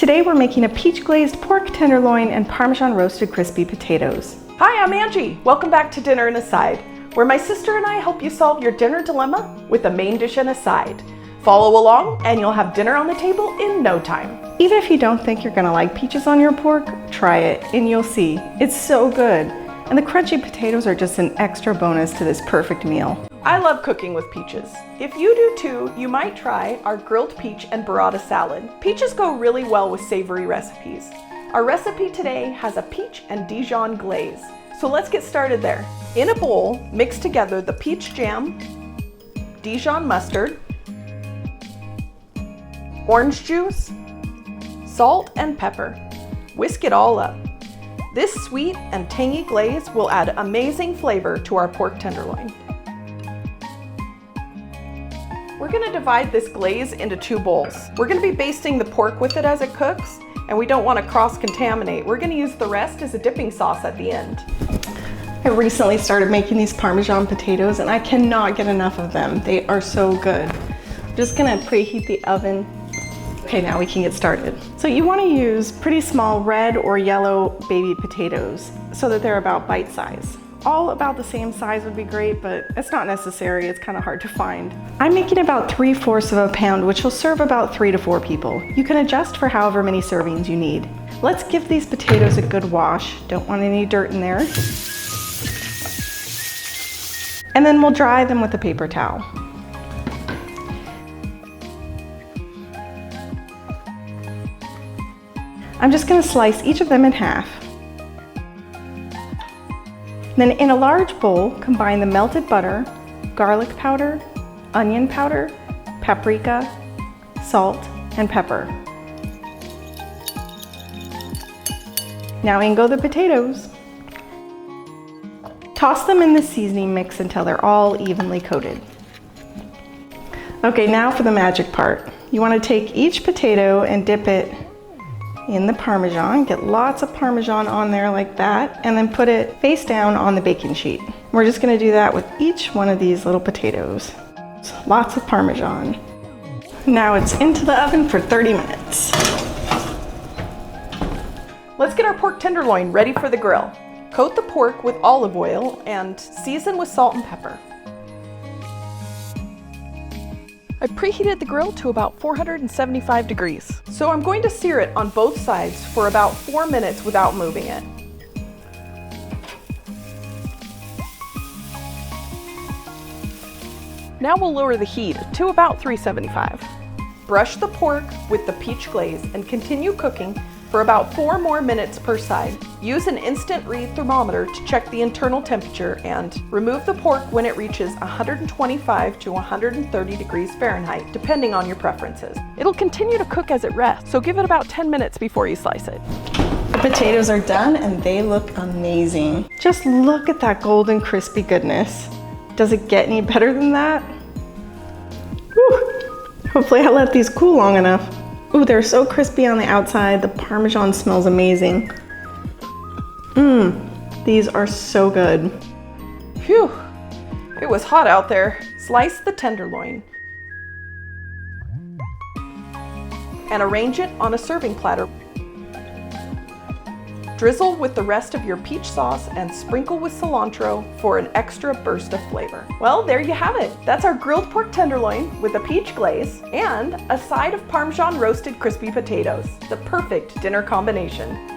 Today we're making a peach-glazed pork tenderloin and Parmesan roasted crispy potatoes. Hi, I'm Angie. Welcome back to Dinner and a Side, where my sister and I help you solve your dinner dilemma with a main dish and a side. Follow along and you'll have dinner on the table in no time. Even if you don't think you're gonna like peaches on your pork, try it and you'll see. It's so good. And the crunchy potatoes are just an extra bonus to this perfect meal. I love cooking with peaches. If you do too, you might try our grilled peach and burrata salad. Peaches go really well with savory recipes. Our recipe today has a peach and Dijon glaze. So let's get started there. In a bowl, mix together the peach jam, Dijon mustard, orange juice, salt and pepper. Whisk it all up. This sweet and tangy glaze will add amazing flavor to our pork tenderloin. We're gonna divide this glaze into 2 bowls. We're gonna be basting the pork with it as it cooks, and we don't wanna cross-contaminate. We're gonna use the rest as a dipping sauce at the end. I recently started making these Parmesan potatoes and I cannot get enough of them. They are so good. I'm just gonna preheat the oven. Okay, now we can get started. So you wanna use pretty small red or yellow baby potatoes so that they're about bite size. All about the same size would be great, but it's not necessary. It's kind of hard to find. I'm making about 3/4 of a pound, which will serve about 3 to 4 people. You can adjust for however many servings you need. Let's give these potatoes a good wash. Don't want any dirt in there. And then we'll dry them with a paper towel. I'm just gonna slice each of them in half. Then in a large bowl, combine the melted butter, garlic powder, onion powder, paprika, salt, and pepper. Now in go the potatoes. Toss them in the seasoning mix until they're all evenly coated. Okay, now for the magic part. You want to take each potato and dip it in the Parmesan, get lots of Parmesan on there like that, and then put it face down on the baking sheet. We're just gonna do that with each one of these little potatoes. So lots of Parmesan. Now it's into the oven for 30 minutes. Let's get our pork tenderloin ready for the grill. Coat the pork with olive oil and season with salt and pepper. I preheated the grill to about 475 degrees. So I'm going to sear it on both sides for about 4 minutes without moving it. Now we'll lower the heat to about 375. Brush the pork with the peach glaze and continue cooking for about 4 more minutes per side. Use an instant read thermometer to check the internal temperature and remove the pork when it reaches 125 to 130 degrees Fahrenheit, depending on your preferences. It'll continue to cook as it rests, so give it about 10 minutes before you slice it. The potatoes are done and they look amazing. Just look at that golden crispy goodness. Does it get any better than that? Whew. Hopefully I let these cool long enough. Ooh, they're so crispy on the outside. The Parmesan smells amazing. These are so good. Phew, it was hot out there. Slice the tenderloin and arrange it on a serving platter. Drizzle with the rest of your peach sauce and sprinkle with cilantro for an extra burst of flavor. Well, there you have it. That's our grilled pork tenderloin with a peach glaze and a side of Parmesan roasted crispy potatoes. The perfect dinner combination.